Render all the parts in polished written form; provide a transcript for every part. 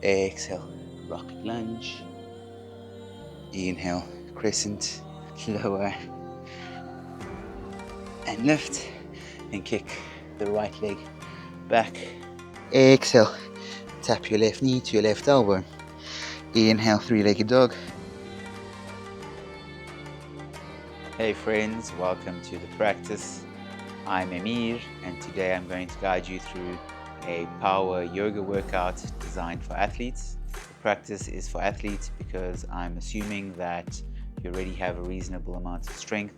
Exhale, rocket lunge. Inhale, crescent, lower, and lift. And kick the right leg back. Exhale, tap your left knee to your left elbow. Inhale, three-legged dog. Hey friends, welcome to the practice. I'm Emir, and today I'm going to guide you through a power yoga workout designed for athletes. The practice is for athletes because I'm assuming that you already have a reasonable amount of strength,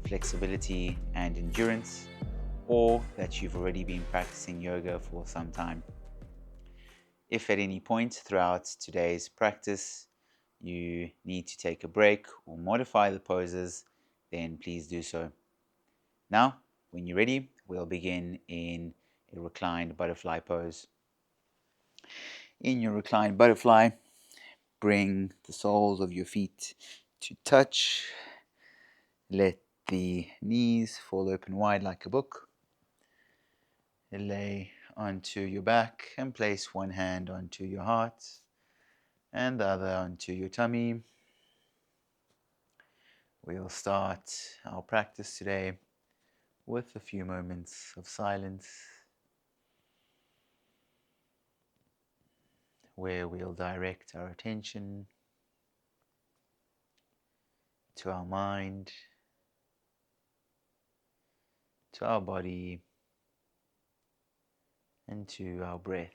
flexibility, and endurance, or that you've already been practicing yoga for some time. If at any point throughout today's practice you need to take a break or modify the poses, then please do so. Now, when you're ready, we'll begin in a reclined butterfly pose. In your reclined butterfly, bring the soles of your feet to touch. Let the knees fall open wide like a book. Lay onto your back and place one hand onto your heart and the other onto your tummy. We'll start our practice today with a few moments of silence where we'll direct our attention to our mind, to our body, and to our breath.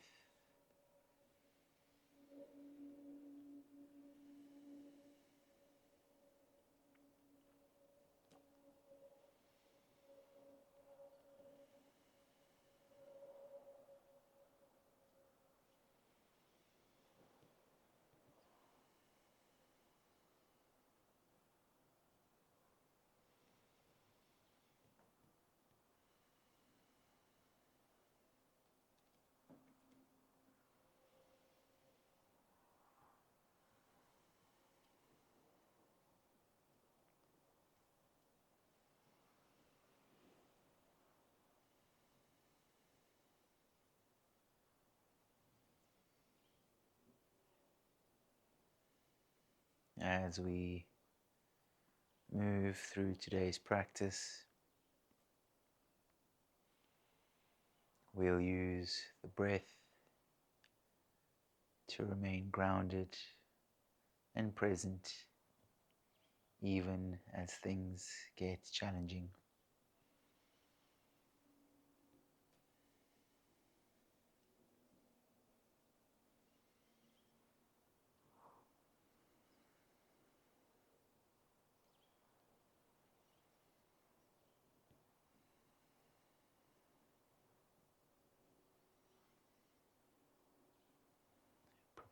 As we move through today's practice, we'll use the breath to remain grounded and present even as things get challenging.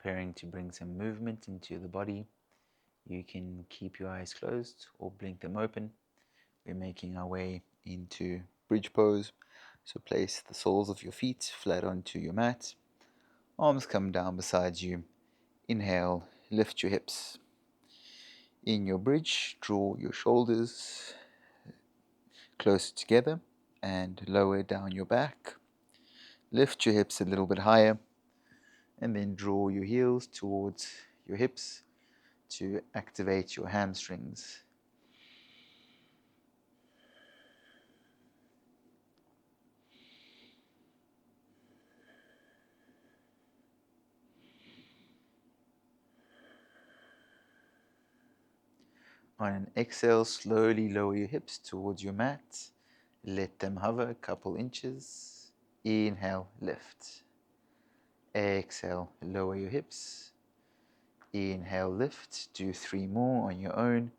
Preparing to bring some movement into the body. You can keep your eyes closed or blink them open. We're making our way into bridge pose. So place the soles of your feet flat onto your mat. Arms come down beside you. Inhale, lift your hips. In your bridge, draw your shoulders closer together and lower down your back. Lift your hips a little bit higher and then draw your heels towards your hips to activate your hamstrings. On an exhale, slowly lower your hips towards your mat. Let them hover a couple inches. Inhale, lift. Exhale, lower your hips. Inhale, lift. Do 3 more on your own.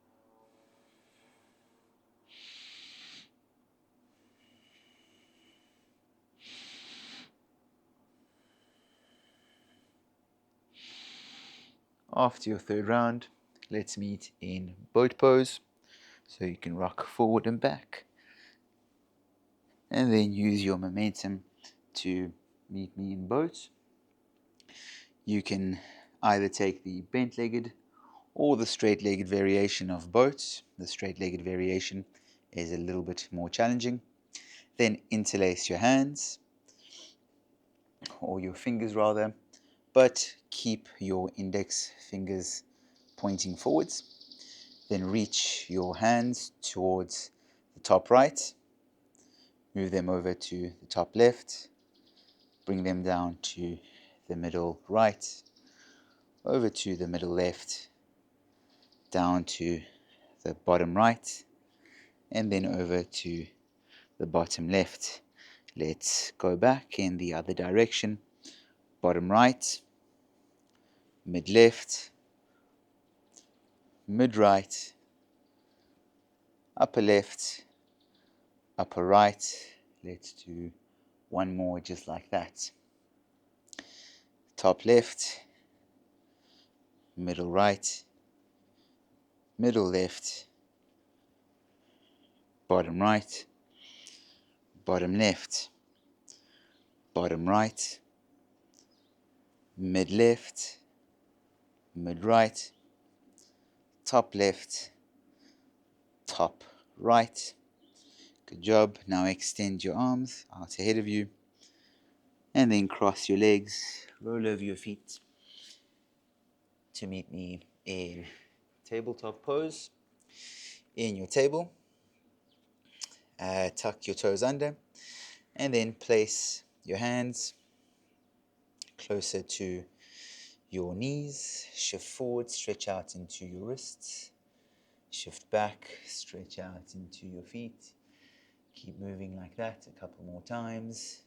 After your third round, let's meet in boat pose. So you can rock forward and back. And then use your momentum to meet me in boat. You can either take the bent-legged or the straight-legged variation of boat. The straight-legged variation is a little bit more challenging. Then interlace your hands, or your fingers rather, but keep your index fingers pointing forwards. Then reach your hands towards the top right, move them over to the top left, bring them down to the middle right, over to the middle left, down to the bottom right, and then over to the bottom left. Let's go back in the other direction. Bottom right, mid left, mid right, upper left, upper right. Let's do one more just like that. Top left, middle right, middle left, bottom right, bottom left, bottom right, mid left, mid right, top left, top right. Good job. Now extend your arms out ahead of you and then cross your legs, roll over your feet to meet me in tabletop pose. In your table, tuck your toes under and then place your hands closer to your knees. Shift forward, stretch out into your wrists. Shift back, stretch out into your feet. Keep moving like that a couple more times.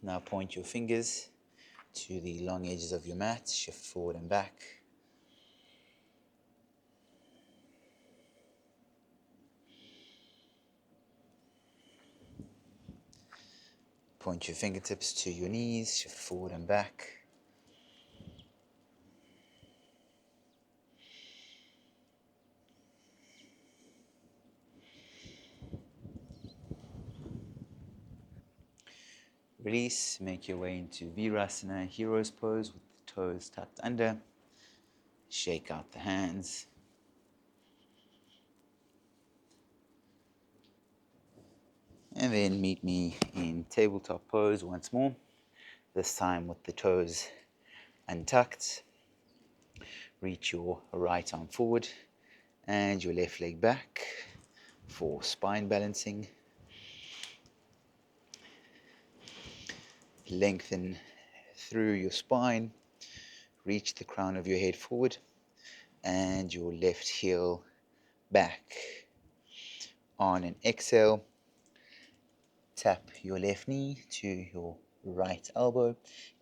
Now point your fingers to the long edges of your mat. Shift forward and back. Point your fingertips to your knees. Shift forward and back. Release, make your way into virabhadrasana, hero's pose with the toes tucked under. Shake out the hands. And then meet me in tabletop pose once more, this time with the toes untucked. Reach your right arm forward and your left leg back for spine balancing. Lengthen through your spine, reach the crown of your head forward and your left heel back. On an exhale, tap your left knee to your right elbow,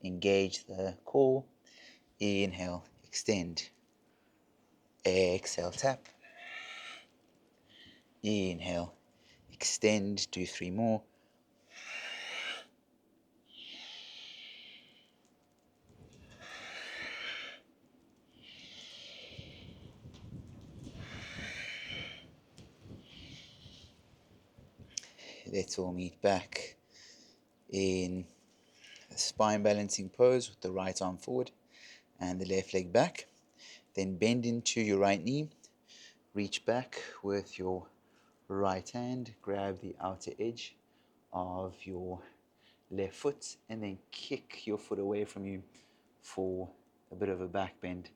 engage the core. Inhale, extend. Exhale, tap. Inhale, extend. Do 3 more. Let's all meet back in a spine balancing pose with the right arm forward and the left leg back. Then bend into your right knee. Reach back with your right hand. Grab the outer edge of your left foot and then kick your foot away from you for a bit of a back bend.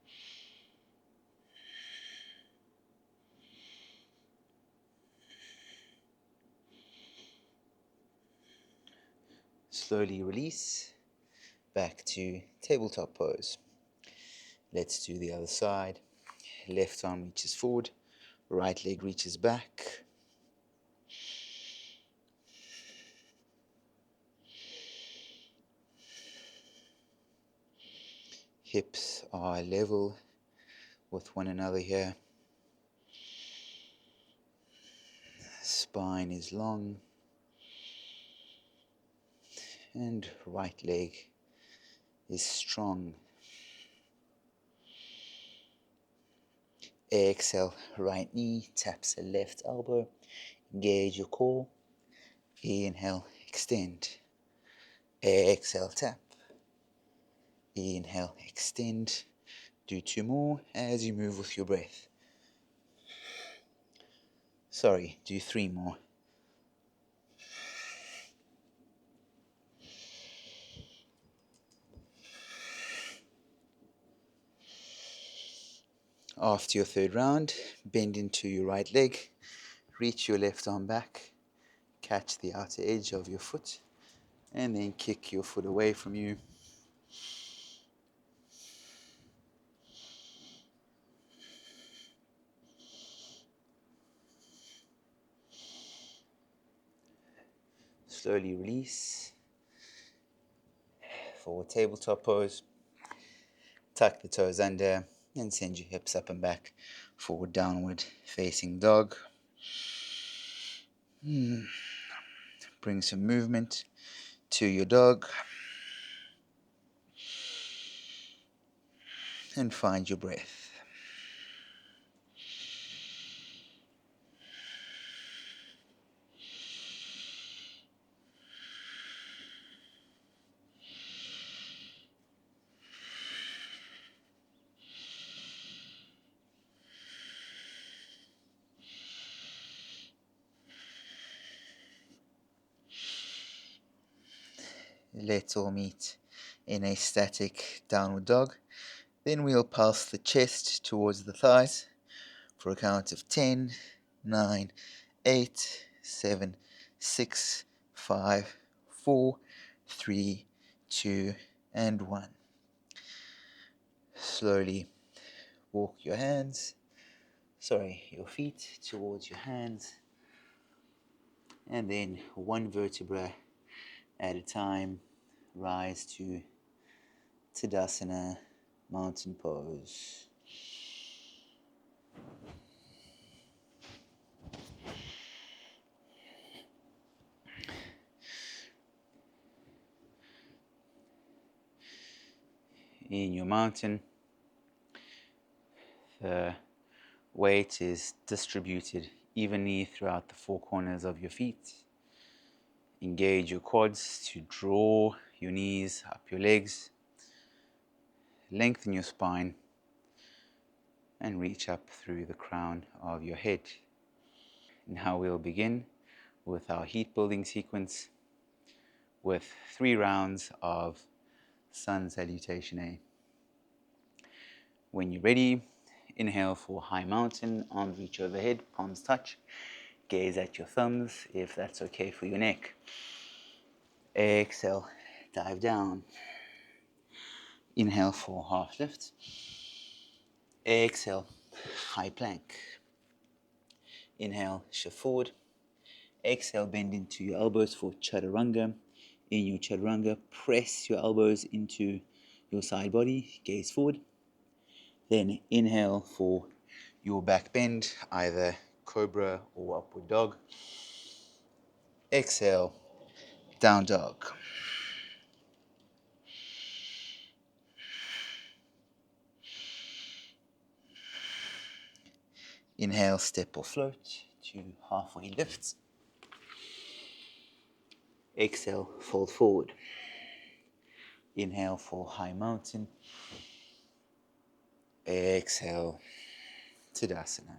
Slowly release back to tabletop pose. Let's do the other side. Left arm reaches forward, right leg reaches back. Hips are level with one another here. Spine is long. And right leg is strong. Exhale, right knee taps the left elbow. Engage your core. Inhale, extend. Exhale, tap. Inhale, extend. Do 2 more as you move with your breath. Do 3 more. After your third round, bend into your right leg, reach your left arm back, catch the outer edge of your foot, and then kick your foot away from you. Slowly release. Forward tabletop pose. Tuck the toes under and send your hips up and back. Forward downward facing dog. Bring some movement to your dog. And find your breath. Let's all meet in a static downward dog. Then we'll pulse the chest towards the thighs for a count of 10, 9, 8, 7, 6, 5, 4, 3, 2, and 1. Slowly walk your feet towards your hands, and then one vertebra at a time, rise to Tadasana, mountain pose. In your mountain, the weight is distributed evenly throughout the 4 corners of your feet. Engage your quads to draw your knees up your legs. Lengthen your spine and reach up through the crown of your head. Now we'll begin with our heat building sequence with 3 rounds of Sun Salutation A. When you're ready, inhale for high mountain, arms reach overhead, palms touch. Gaze at your thumbs if that's okay for your neck. Exhale, dive down. Inhale for half lift. Exhale, high plank. Inhale, shift forward. Exhale, bend into your elbows for chaturanga. In your chaturanga, press your elbows into your side body, gaze forward. Then inhale for your back bend, either cobra or upward dog. Exhale, down dog. Inhale, step or float to halfway lift. Exhale, fold forward. Inhale for high mountain. Exhale, Tadasana.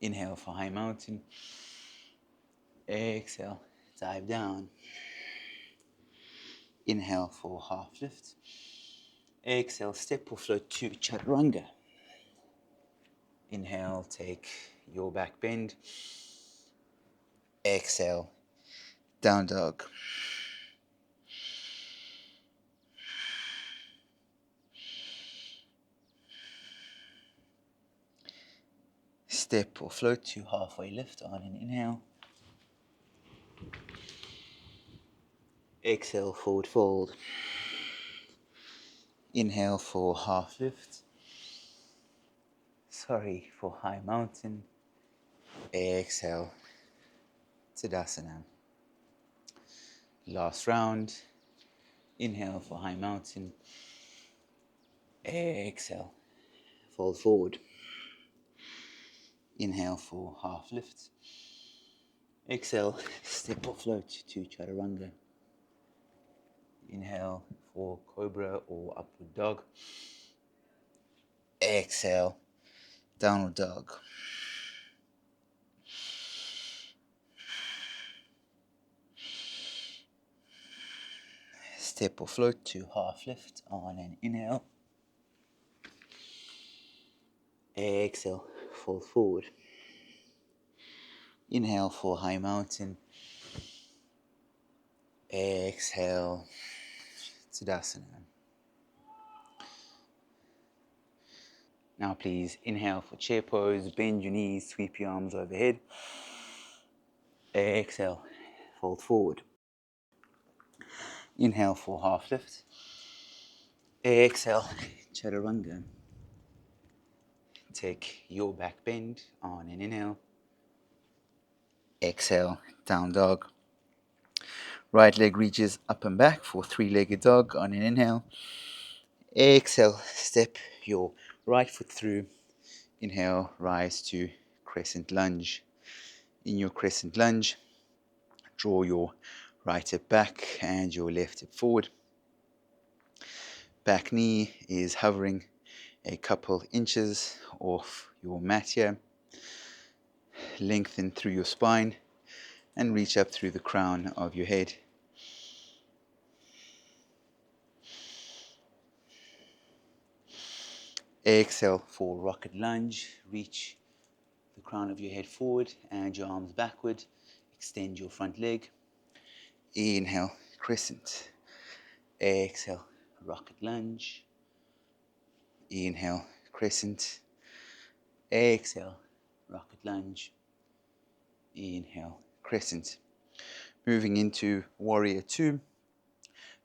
Inhale for high mountain. Exhale, dive down. Inhale for half lift. Exhale, step or float to chaturanga. Inhale, take your back bend. Exhale, down dog. Step or float to halfway lift on an inhale. Exhale, forward fold. Inhale for half lift. For high mountain. Exhale, Tadasana. Last round. Inhale for high mountain. Exhale, fold forward. Inhale for half lift. Exhale, step or float to chaturanga. Inhale for cobra or upward dog. Exhale, downward dog. step or float to half lift on an inhale. Exhale, fold forward. Inhale for high mountain. Exhale, Tadasana. Now please inhale for chair pose, bend your knees, sweep your arms overhead. Exhale, fold forward. Inhale for half lift. Exhale, chaturanga. Take your back bend on an inhale. Exhale, down dog. Right leg reaches up and back for three-legged dog on an inhale. Exhale, step your right foot through. Inhale, rise to crescent lunge. In your crescent lunge, draw your right hip back and your left hip forward. Back knee is hovering a couple inches off your mat here. Lengthen through your spine and reach up through the crown of your head. Exhale for rocket lunge. Reach the crown of your head forward and your arms backward. Extend your front leg. Inhale, crescent. Exhale, rocket lunge. Inhale, crescent. Exhale, rocket lunge. Inhale, crescent. Moving into warrior two.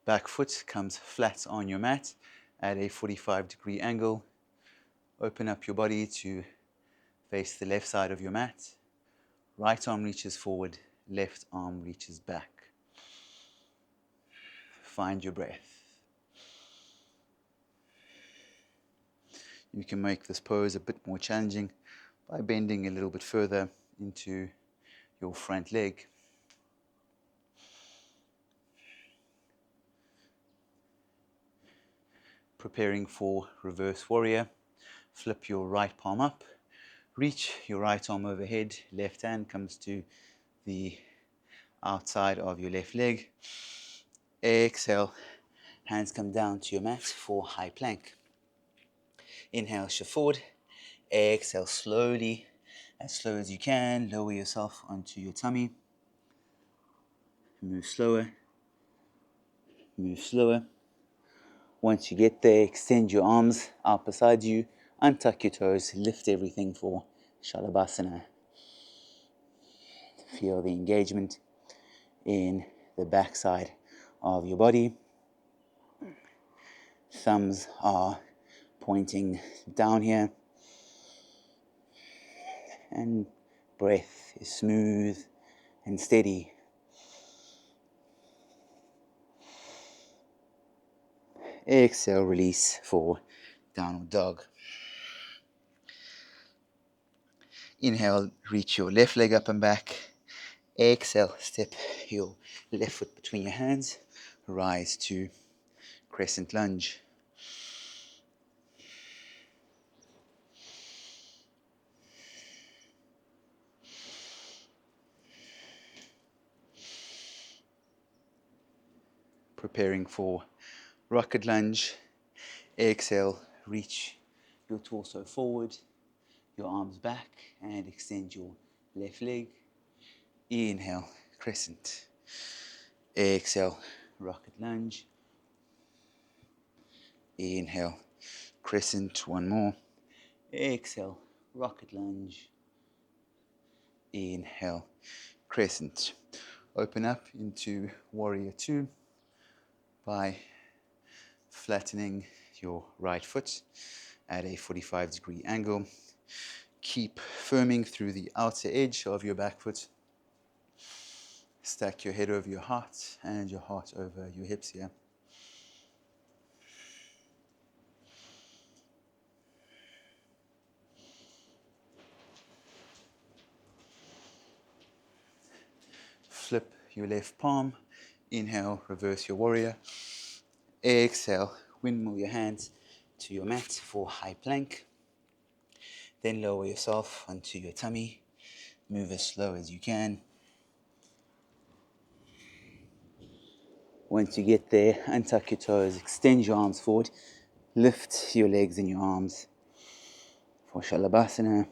Back foot comes flat on your mat at a 45-degree angle. Open up your body to face the left side of your mat. Right arm reaches forward, left arm reaches back. Find your breath. You can make this pose a bit more challenging by bending a little bit further into your front leg. Preparing for reverse warrior. Flip your right palm up. Reach your right arm overhead. Left hand comes to the outside of your left leg. Exhale. Hands come down to your mat for high plank. Inhale, shift forward. Exhale slowly, as slow as you can. Lower yourself onto your tummy. Move slower. Move slower. Once you get there, extend your arms out beside you. Untuck your toes. Lift everything for salabasana. Feel the engagement in the backside of your body. Thumbs are pointing down here. And breath is smooth and steady. Exhale, release for downward dog. Inhale, reach your left leg up and back. Exhale, step your left foot between your hands. Rise to crescent lunge. Preparing for rocket lunge. Exhale, reach your torso forward, your arms back, and extend your left leg. Inhale, crescent. Exhale, rocket lunge. Inhale, crescent. One more. Exhale, rocket lunge. Inhale, crescent. Open up into warrior two by flattening your right foot at a 45-degree angle. Keep firming through the outer edge of your back foot. Stack your head over your heart and your heart over your hips here. Flip your left palm. Inhale, reverse your warrior. Exhale, windmill your hands to your mat for high plank. Then lower yourself onto your tummy. Move as slow as you can. Once you get there, untuck your toes, extend your arms forward, lift your legs and your arms for salabasana.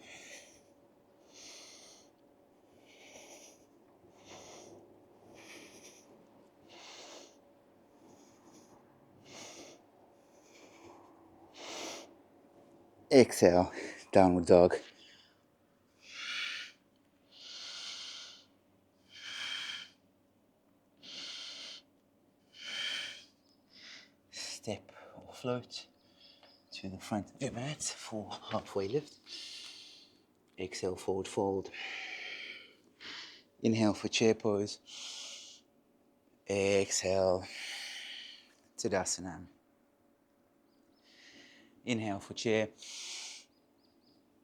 Exhale, downward dog. Step or float to the front of your mat for halfway lift. Exhale, forward fold. Inhale for chair pose. Exhale, Tadasana. Inhale for chair.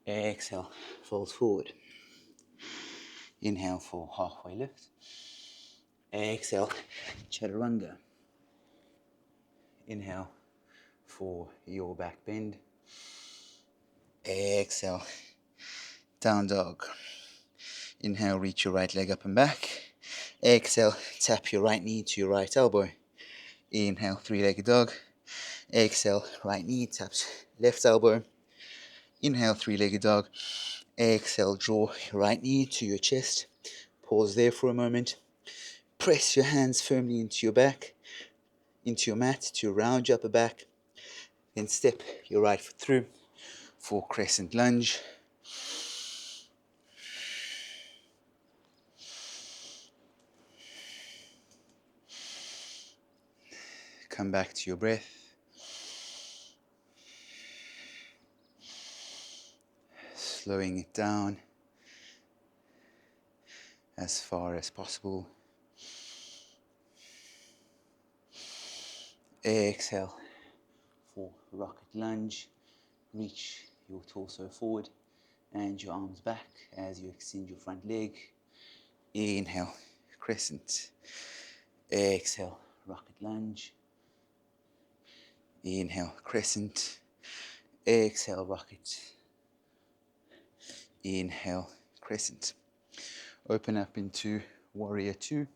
Exhale, fold forward. Inhale for halfway lift. Exhale, chaturanga. Inhale for your back bend. Exhale, down dog. Inhale, reach your right leg up and back. Exhale, tap your right knee to your right elbow. Inhale, three-legged dog. Exhale, right knee taps left elbow. Inhale, three-legged dog. Exhale, draw your right knee to your chest. Pause there for a moment. Press your hands firmly into your back, into your mat to round your upper back. Then step your right foot through for crescent lunge. Come back to your breath. Slowing it down as far as possible. Exhale for rocket lunge. Reach your torso forward and your arms back as you extend your front leg. Inhale, crescent. Exhale, rocket lunge. Inhale, crescent. Exhale, rocket. Inhale, crescent. Open up into warrior two.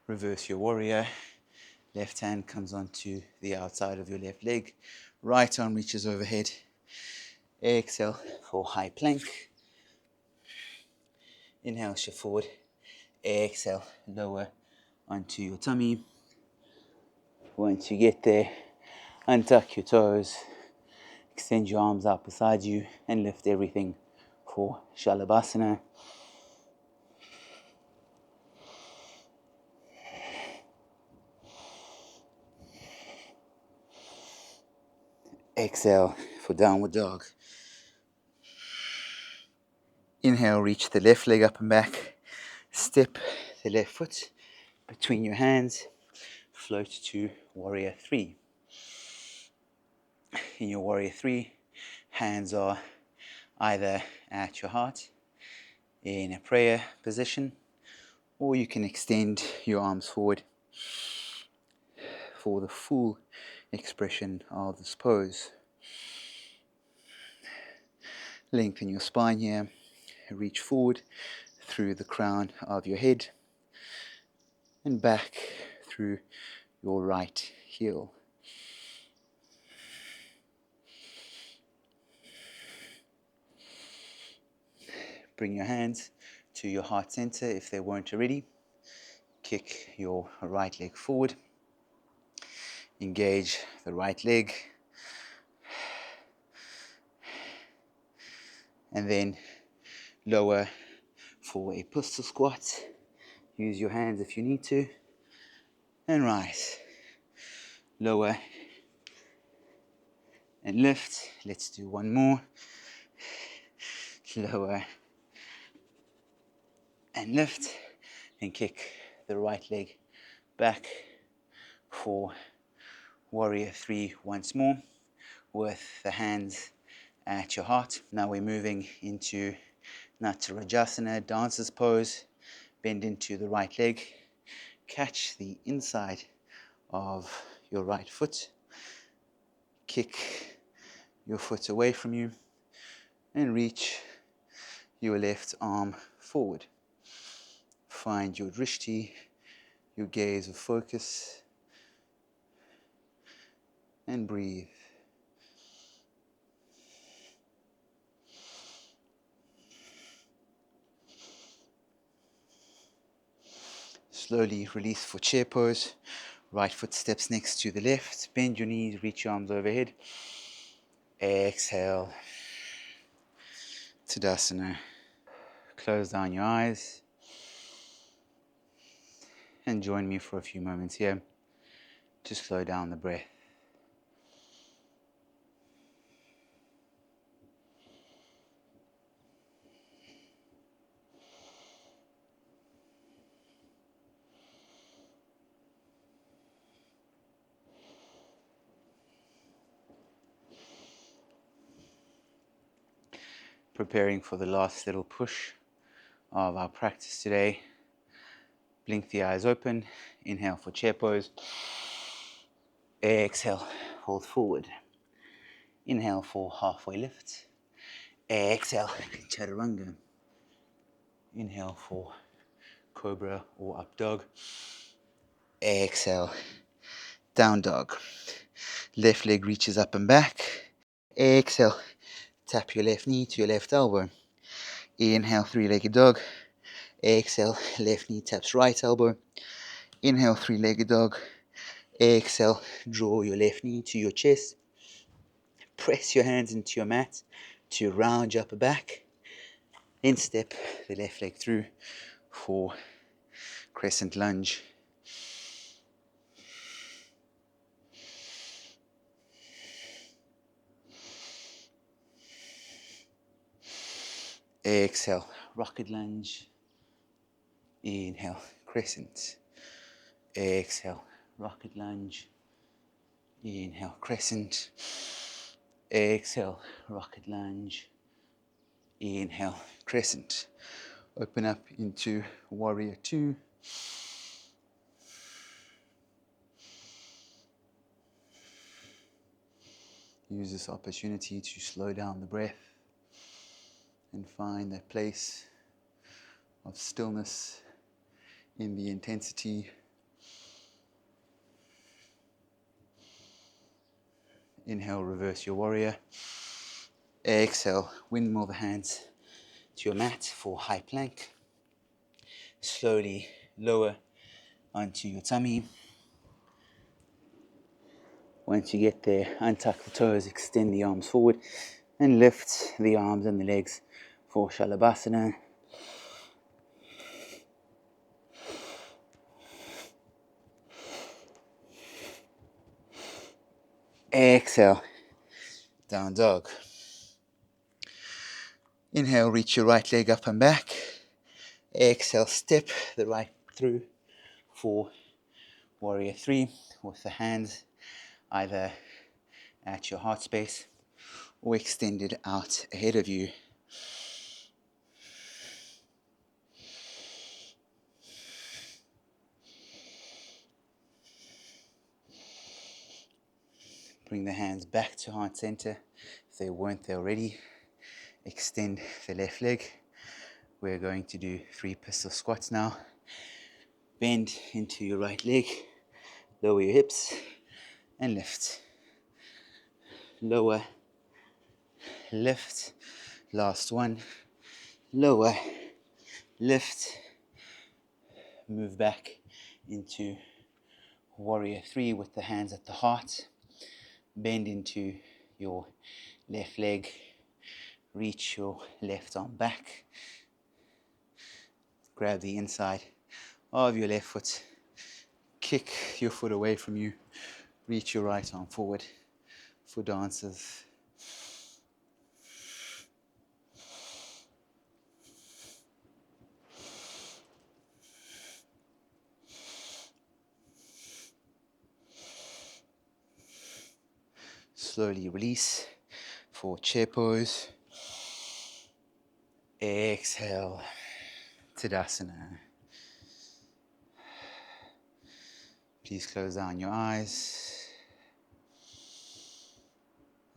Reverse your warrior. Left hand comes onto the outside of your left leg. Right arm reaches overhead. Exhale for high plank. Inhale, shift forward. Exhale, lower onto your tummy. Once you get there, untuck your toes. Extend your arms out beside you and lift everything for salabasana. Exhale for downward dog. Inhale, reach the left leg up and back. Step the left foot between your hands. Float to warrior three. In your warrior three, hands are either at your heart in a prayer position, or you can extend your arms forward for the full expression of this pose. Lengthen your spine here. Reach forward through the crown of your head and back through your right heel. Bring your hands to your heart center if they weren't already. Kick your right leg forward. Engage the right leg. And then lower for a pistol squat. Use your hands if you need to. And rise. Lower and lift. Let's do one more. Lower and lift. And kick the right leg back for warrior three once more with the hands at your heart. Now we're moving into virabhadrasana, dancer's pose. Bend into the right leg. Catch the inside of your right foot. Kick your foot away from you and reach your left arm forward. Find your drishti, your gaze of focus, and breathe. Slowly release for chair pose. Right foot steps next to the left. Bend your knees, reach your arms overhead. Exhale. Tadasana. Close down your eyes and join me for a few moments here to slow down the breath. Preparing for the last little push of our practice today. Blink the eyes open. Inhale for chair pose. Exhale, fold forward. Inhale for halfway lift. Exhale, chaturanga. Inhale for cobra or up dog. Exhale, down dog. Left leg reaches up and back. Exhale, tap your left knee to your left elbow. Inhale, three-legged dog. Exhale, left knee taps right elbow. Inhale, three-legged dog. Exhale, draw your left knee to your chest. Press your hands into your mat to round your upper back. Then step the left leg through for crescent lunge. Exhale, rocket lunge. Inhale, crescent. Exhale, rocket lunge. Inhale, crescent. Exhale, rocket lunge. Inhale, crescent. Open up into warrior two. Use this opportunity to slow down the breath and find that place of stillness in the intensity. Inhale, reverse your warrior. Exhale, windmill the hands to your mat for high plank. Slowly lower onto your tummy. Once you get there, untuck the toes, extend the arms forward, and lift the arms and the legs for salabasana. Exhale, down dog. Inhale, reach your right leg up and back. Exhale, step the right through for warrior three with the hands either at your heart space or extended out ahead of you. Bring the hands back to heart center if they weren't there already. Extend the left leg. We're going to do 3 pistol squats now. Bend into your right leg, lower your hips and lift. Lower, lift. Last one. Lower, lift. Move back into warrior three with the hands at the heart. Bend into your left leg. Reach your left arm back. Grab the inside of your left foot. Kick your foot away from you. Reach your right arm forward for dancers. Slowly release for chair pose. Exhale, Tadasana. Please close down your eyes.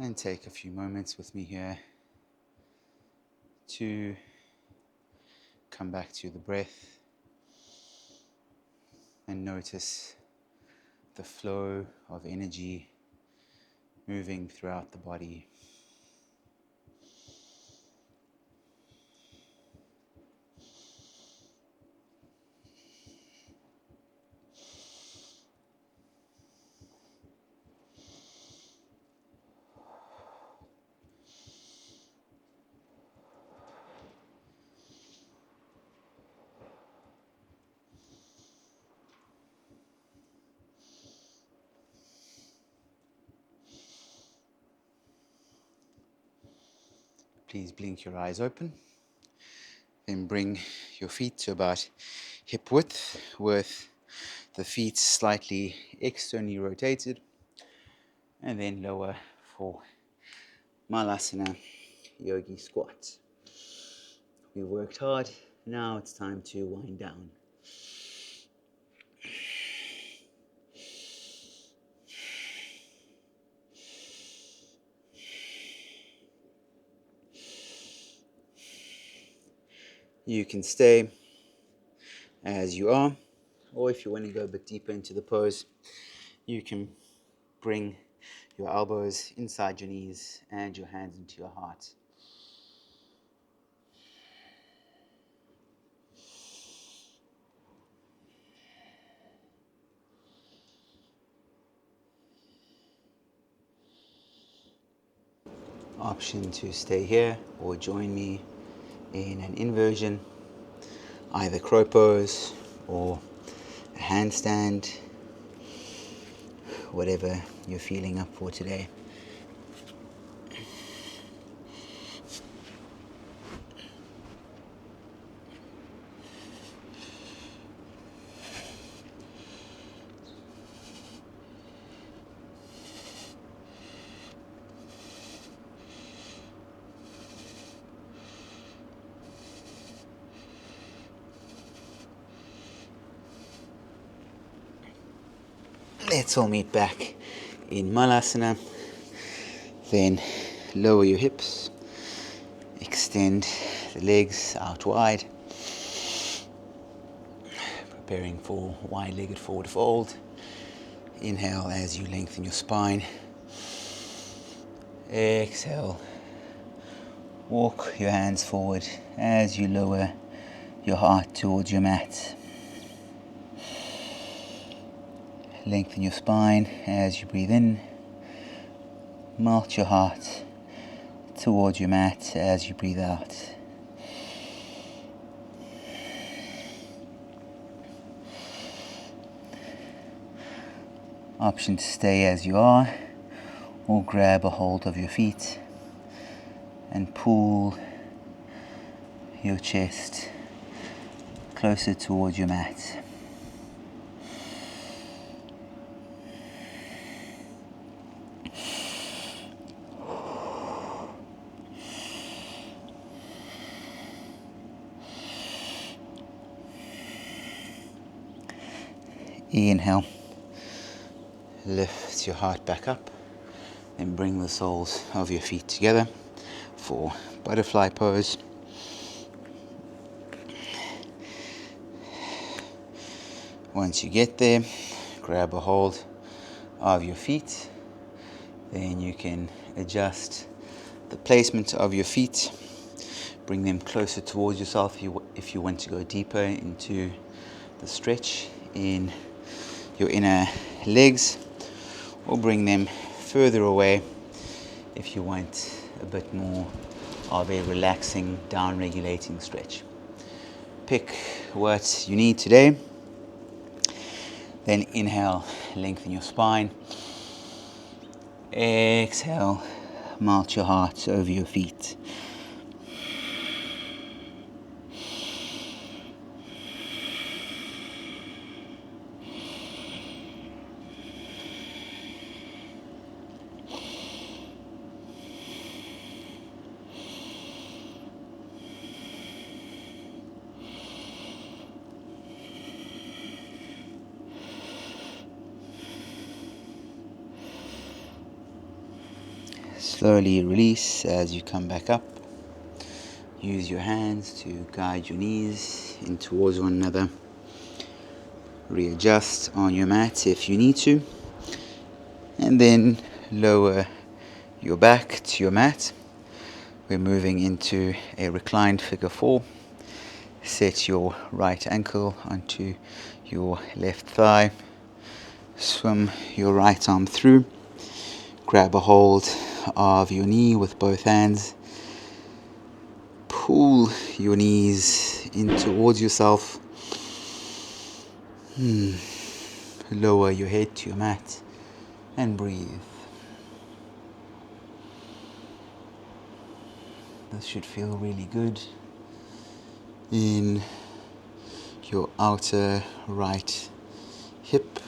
And take a few moments with me here to come back to the breath and notice the flow of energy moving throughout the body. Please blink your eyes open. Then bring your feet to about hip width with the feet slightly externally rotated. And then lower for Malasana Yogi Squat. We worked hard. Now it's time to wind down. You can stay as you are, or if you want to go a bit deeper into the pose, you can bring your elbows inside your knees and your hands into your heart. Option to stay here or join me in an inversion, either crow pose or a handstand, whatever you're feeling up for today. Let's all meet back in Malasana. Then lower your hips, extend the legs out wide, preparing for wide-legged forward fold. Inhale as you lengthen your spine. Exhale, walk your hands forward as you lower your heart towards your mat. Lengthen your spine as you breathe in. Melt your heart towards your mat as you breathe out. Option to stay as you are, or grab a hold of your feet and pull your chest closer towards your mat. Inhale, lift your heart back up, then bring the soles of your feet together for butterfly pose. Once you get there, grab a hold of your feet, then you can adjust the placement of your feet, bring them closer towards yourself if you want to go deeper into the stretch in your inner legs, or bring them further away if you want a bit more of a relaxing, down-regulating stretch. Pick what you need today. Then inhale, lengthen your spine. Exhale, melt your heart over your feet. Slowly release as you come back up. Use your hands to guide your knees in towards one another. Readjust on your mat if you need to. And then lower your back to your mat. We're moving into a reclined figure 4. Set your right ankle onto your left thigh. Swim your right arm through. Grab a hold of your knee with both hands. Pull your knees in towards yourself. Lower your head to your mat and breathe. This should feel really good in your outer right hip.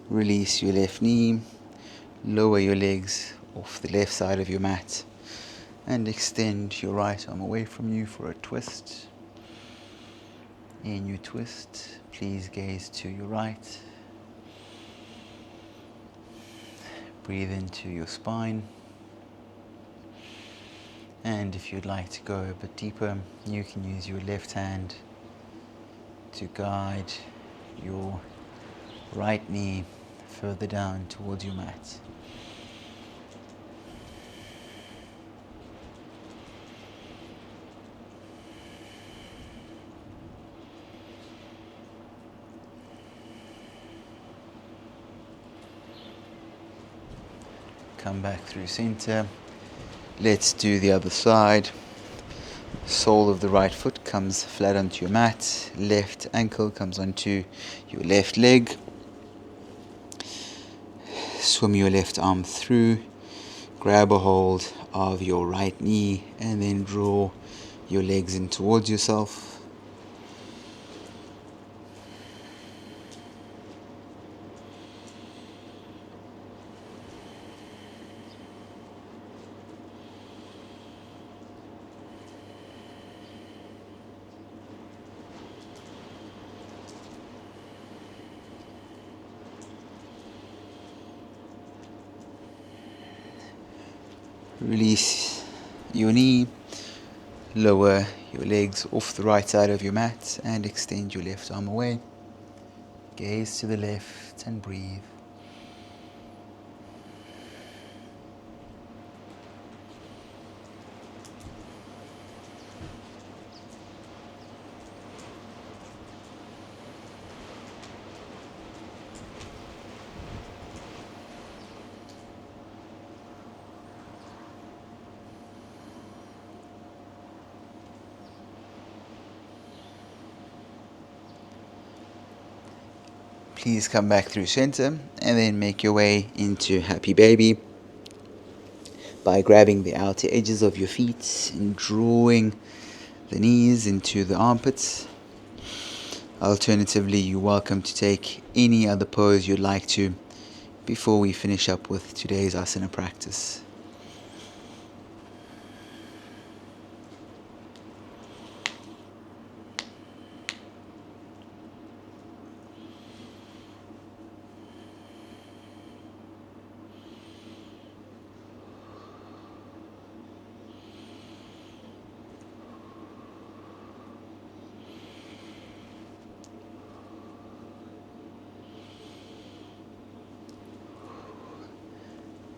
Release your left knee, lower your legs off the left side of your mat and extend your right arm away from you for a twist. In your twist, please gaze to your right. Breathe into your spine. And if you'd like to go a bit deeper, you can use your left hand to guide your right knee further down towards your mat. Come back through center. Let's do the other side. Sole of the right foot comes flat onto your mat. Left ankle comes onto your left leg. Swim your left arm through. Grab a hold of your right knee and then draw your legs in towards yourself. Release your knee, lower your legs off the right side of your mat and extend your left arm away. Gaze to the left and breathe. Please come back through center and then make your way into happy baby by grabbing the outer edges of your feet and drawing the knees into the armpits. Alternatively, you're welcome to take any other pose you'd like to before we finish up with today's asana practice.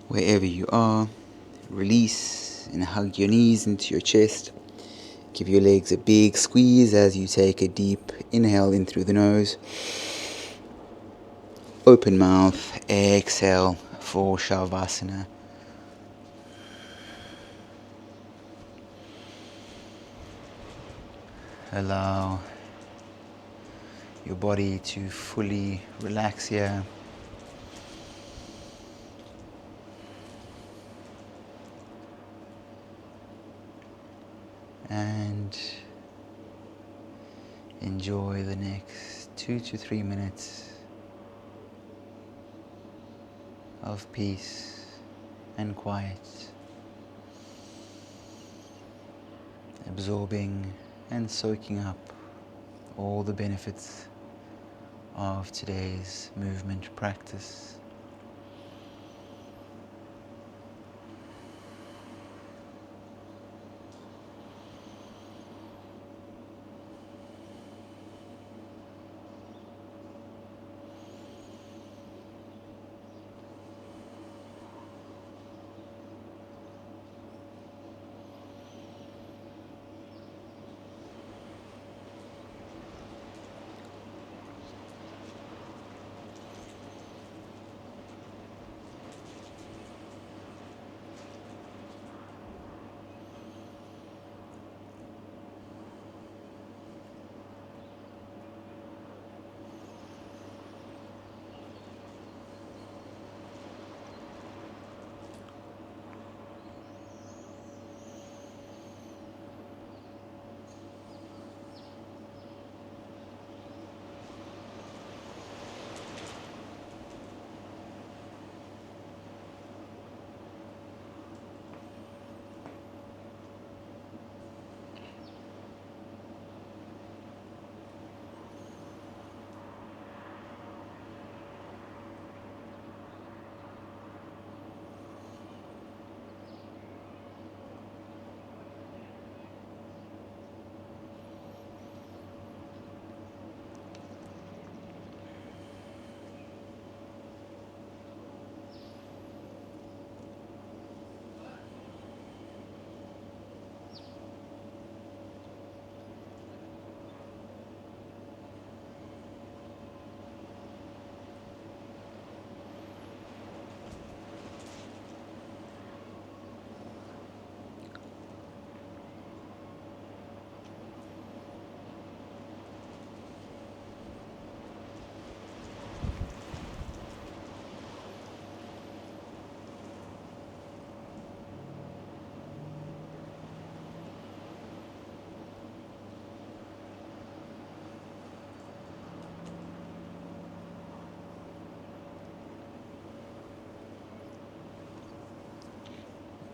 Wherever you are, release and hug your knees into your chest. Give your legs a big squeeze as you take a deep inhale in through the nose. Open mouth, exhale for Savasana. Allow your body to fully relax here. And enjoy the next 2 to 3 minutes of peace and quiet, absorbing and soaking up all the benefits of today's movement practice.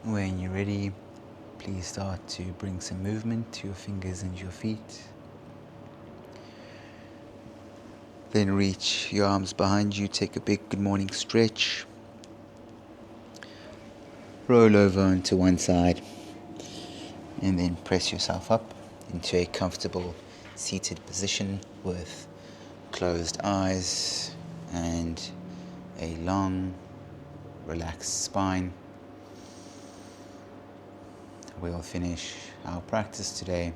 When you're ready, please start to bring some movement to your fingers and your feet. Then reach your arms behind you, take a big good morning stretch. Roll over onto one side and then press yourself up into a comfortable seated position with closed eyes and a long, relaxed spine. We'll finish our practice today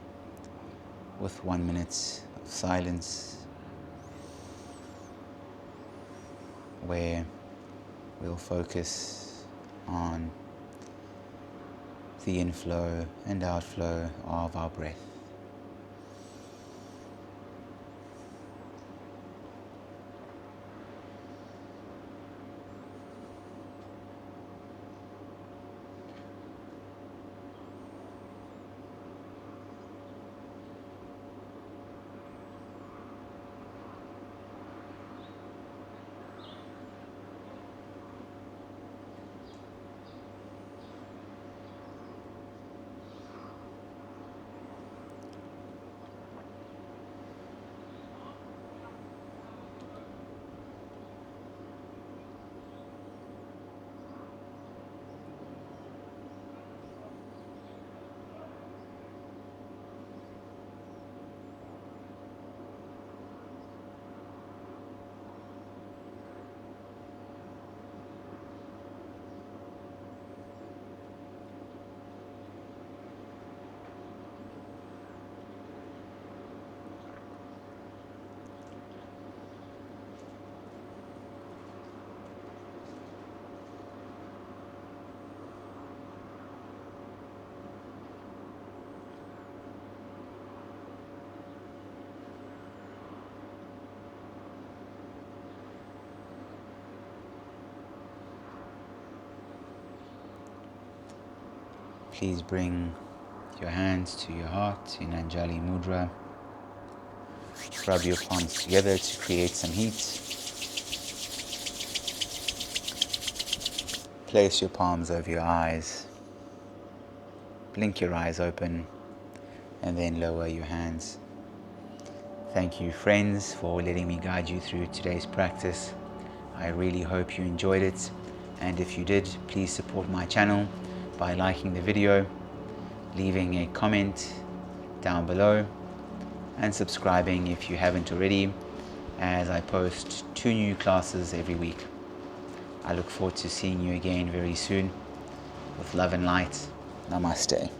with 1 minute of silence, where we'll focus on the inflow and outflow of our breath. Please bring your hands to your heart in Anjali Mudra. Rub your palms together to create some heat. place your palms over your eyes, blink your eyes open, and then lower your hands. Thank you, friends, for letting me guide you through today's practice. I really hope you enjoyed it, and if you did, please support my channel by liking the video, leaving a comment down below, and subscribing if you haven't already, as I post 2 new classes every week. I look forward to seeing you again very soon. With love and light, namaste.